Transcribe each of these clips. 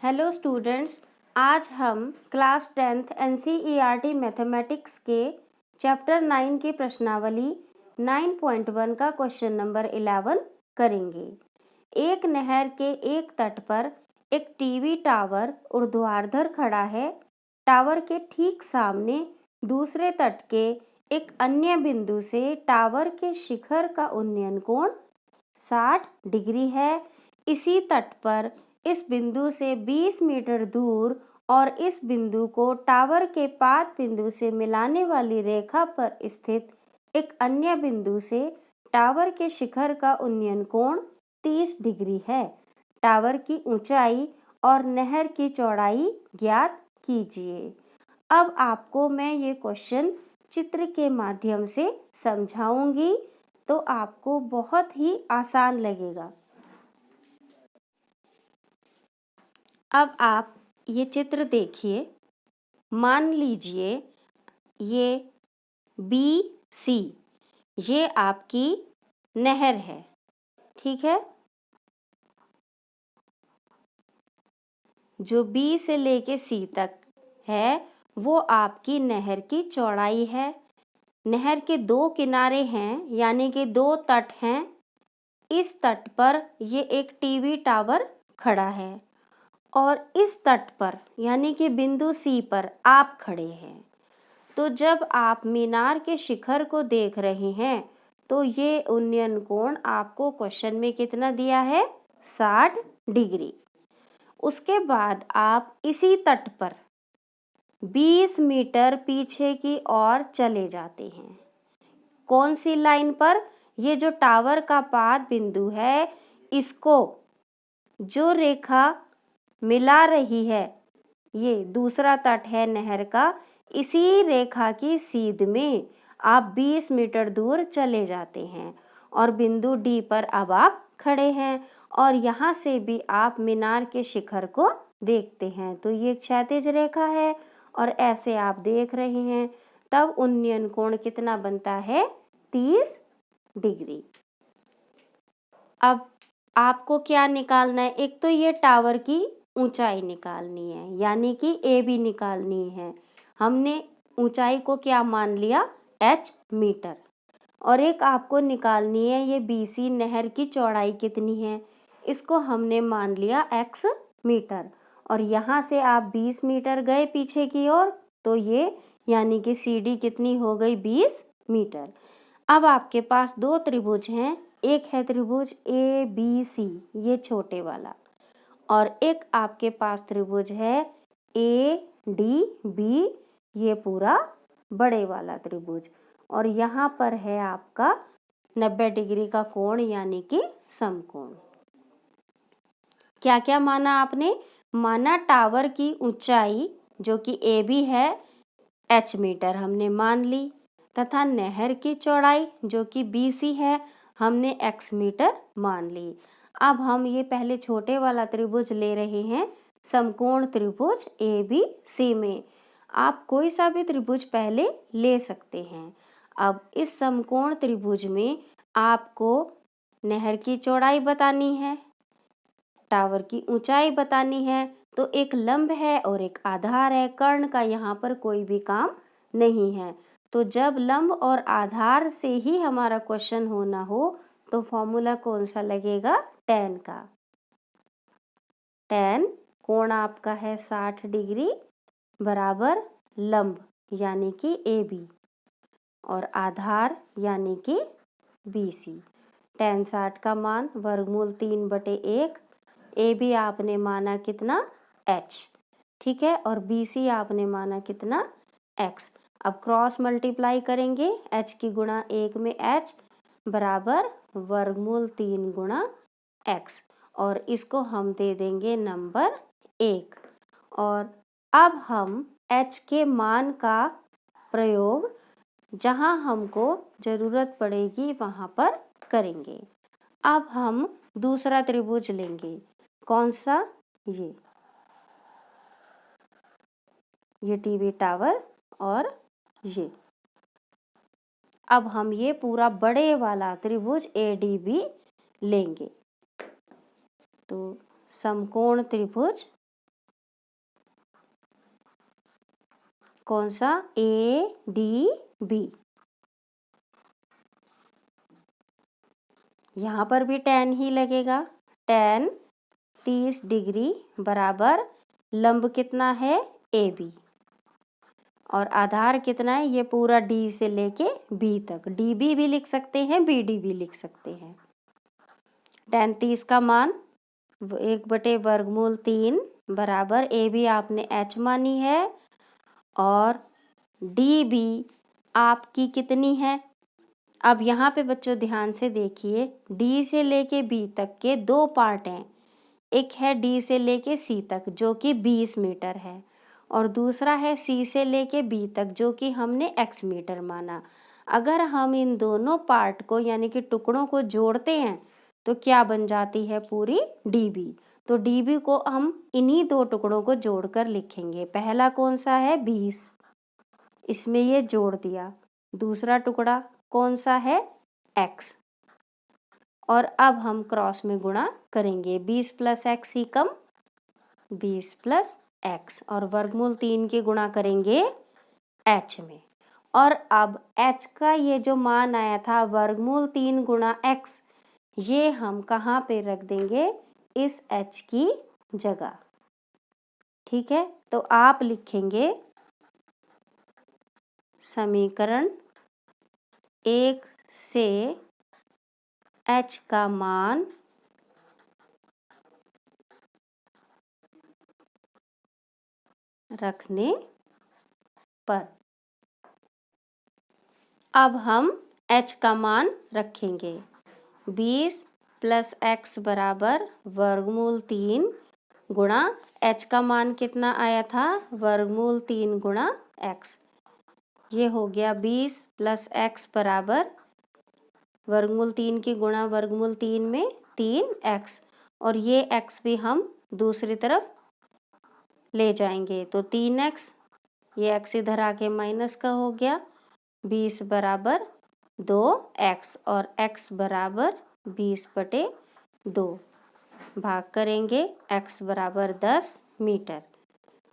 Hello students, आज हम class 10th NCERT mathematics के चैप्टर 9 की प्रश्नावली 9.1 का क्वेश्चन नंबर 11 करेंगे। एक नहर के एक तट पर एक टीवी टावर ऊर्ध्वाधर खड़ा है। टावर के ठीक सामने दूसरे तट के एक अन्य बिंदु से टावर के शिखर का उन्नयन कोण 60 डिग्री है। इसी तट पर इस बिंदु से 20 मीटर दूर और इस बिंदु को टावर के पाद बिंदु से मिलाने वाली रेखा पर स्थित एक अन्य बिंदु से टावर के शिखर का उन्नयन कोण 30 डिग्री है। टावर की ऊंचाई और नहर की चौड़ाई ज्ञात कीजिए। अब आपको मैं ये क्वेश्चन चित्र के माध्यम से समझाऊंगी तो आपको बहुत ही आसान लगेगा। अब आप ये चित्र देखिए। मान लीजिए ये BC ये आपकी नहर है, ठीक है। जो B से लेके C तक है वो आपकी नहर की चौड़ाई है। नहर के दो किनारे हैं यानी कि दो तट हैं। इस तट पर ये एक टीवी टावर खड़ा है और इस तट पर यानी कि बिंदु C पर आप खड़े हैं। तो जब आप मीनार के शिखर को देख रहे हैं तो ये उन्नयन कोण आपको क्वेश्चन में कितना दिया है? 60 डिग्री। उसके बाद आप इसी तट पर 20 मीटर पीछे की ओर चले जाते हैं। कौन सी लाइन पर? ये जो टावर का पाद बिंदु है, इसको जो रेखा मिला रही है, ये दूसरा तट है नहर का, इसी रेखा की सीध में आप 20 मीटर दूर चले जाते हैं और बिंदु D पर अब आप खड़े हैं और यहाँ से भी आप मीनार के शिखर को देखते हैं। तो ये क्षैतिज रेखा है और ऐसे आप देख रहे हैं। तब उन्नयन कोण कितना बनता है? 30 डिग्री। अब आपको क्या निकालना है? एक तो ये टावर की ऊंचाई निकालनी है यानी कि AB निकालनी है। हमने ऊंचाई को क्या मान लिया? H metre. और एक आपको निकालनी है ये BC नहर की चौड़ाई कितनी है, इसको हमने मान लिया X मीटर। और यहाँ से आप 20 मीटर गए पीछे की ओर तो ये यानी कि CD कितनी हो गई? 20 मीटर। अब आपके पास दो त्रिभुज हैं, एक है त्रिभुज ABC ये छोटे वाला और एक आपके पास त्रिभुज है ADB ये पूरा बड़े वाला त्रिभुज। और यहाँ पर है आपका 90 डिग्री का कोण यानी कि समकोण। क्या क्या माना आपने? माना टावर की ऊंचाई जो कि AB है H मीटर हमने मान ली, तथा नहर की चौड़ाई जो कि BC है हमने X मीटर मान ली। अब हम ये पहले छोटे वाला त्रिभुज ले रहे हैं समकोण त्रिभुज ABC में। आप कोई सा भी त्रिभुज पहले ले सकते हैं। अब इस समकोण त्रिभुज में आपको नहर की चौड़ाई बतानी है, टावर की ऊंचाई बतानी है, तो एक लंब है और एक आधार है। कर्ण का यहाँ पर कोई भी काम नहीं है। तो जब लंब और आधार से ही हमारा क्वेश्चन होना हो तो फॉर्मूला कौन सा लगेगा? tan का। tan कोण आपका है 60 डिग्री बराबर लंब यानी कि AB और आधार यानी कि BC। tan 60 का मान वर्गमूल 3/1। AB आपने माना कितना? H, ठीक है। और BC आपने माना कितना? X। अब क्रॉस मल्टीप्लाई करेंगे, H की गुणा 1 में H बराबर वर्गमूल 3 गुणा X और इसको हम दे देंगे नंबर 1। और अब हम H के मान का प्रयोग जहाँ हमको ज़रूरत पड़ेगी वहाँ पर करेंगे। अब हम दूसरा त्रिभुज लेंगे। कौन सा? ये टीवी टावर और ये। अब हम ये पूरा बड़े वाला त्रिभुज ADB लेंगे। तो समकोण त्रिभुज कौन सा? ADB। यहाँ पर भी tan ही लगेगा। tan 30 डिग्री बराबर लंब कितना है? AB। और आधार कितना है? ये पूरा D से लेके B तक। DB भी लिख सकते हैं, BD भी लिख सकते हैं। tan 30 का मान 1/3 बराबर AB आपने H मानी है और DB आपकी कितनी है? अब यहाँ पे बच्चों ध्यान से देखिए, D से लेके B तक के दो पार्ट हैं। एक है D से लेके C तक जो कि 20 मीटर है और दूसरा है C से लेके B तक जो कि हमने x मीटर माना। अगर हम इन दोनों पार्ट को यानी कि टुकड़ों को जोड़ते हैं तो क्या बन जाती है? पूरी DB। तो DB को हम इन्हीं दो टुकड़ों को जोड़कर लिखेंगे। पहला कौन सा है? 20, इसमें ये जोड़ दिया। दूसरा टुकड़ा कौन सा है? x। और अब हम क्रॉस में गुणा करेंगे। 20 + x ही कम 20 + x और वर्गमूल 3 के गुणा करेंगे h में। और अब h का ये जो मान आया था वर्गमूल 3 गुणा x, ये हम कहाँ पे रख देंगे? इस h की जगह। ठीक है, तो आप लिखेंगे समीकरण 1 से h का मान रखने पर। अब हम h का मान रखेंगे। 20 + x बराबर वर्गमूल 3 गुणा h का मान कितना आया था? वर्गमूल 3 गुणा x। ये हो गया 20 + x बराबर वर्गमूल 3 की गुणा वर्गमूल 3 में 3x और ये x भी हम दूसरी तरफ ले जाएंगे तो 3x, ये x इधर आके माइनस का हो गया। 20 बराबर 2x और x बराबर 20/2 भाग करेंगे x बराबर 10 मीटर।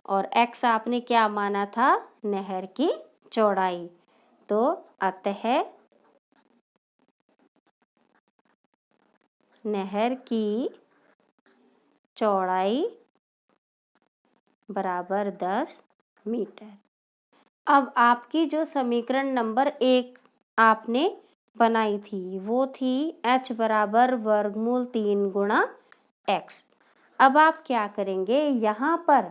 और x आपने क्या माना था? नहर की चौड़ाई। तो अतः नहर की चौड़ाई बराबर 10 मीटर। अब आपकी जो समीकरण नंबर 1 आपने बनाई थी वो थी h बराबर वर्गमूल 3 गुणा x। अब आप क्या करेंगे? यहाँ पर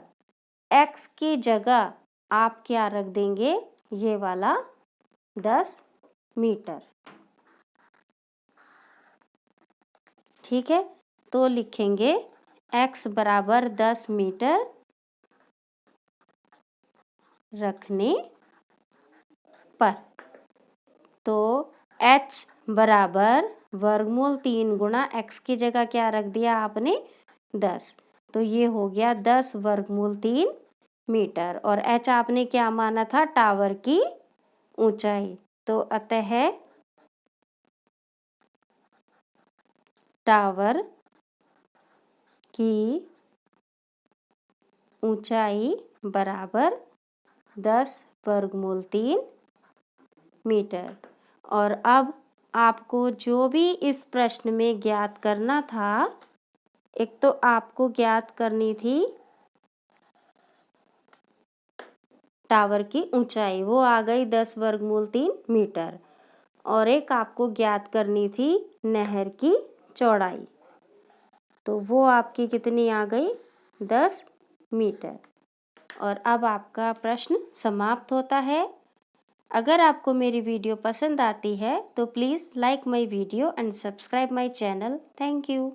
x की जगह आप क्या रख देंगे? ये वाला 10 मीटर। ठीक है, तो लिखेंगे x बराबर 10 मीटर रखने पर। तो h बराबर वर्गमूल 3 गुणा x की जगह क्या रख दिया आपने? 10। तो ये हो गया 10 वर्गमूल 3 मीटर और h आपने क्या माना था? टावर की ऊंचाई। तो अतः टावर की ऊंचाई बराबर 10 वर्गमूल 3 मीटर। और अब आपको जो भी इस प्रश्न में ज्ञात करना था, एक तो आपको ज्ञात करनी थी टावर की ऊंचाई, वो आ गई 10 वर्गमूल 3 मीटर और एक आपको ज्ञात करनी थी नहर की चौड़ाई। तो वो आपकी कितनी आ गई? 10 मीटर। और अब आपका प्रश्न समाप्त होता है। अगर आपको मेरी वीडियो पसंद आती है तो please like my video and subscribe my channel. Thank you.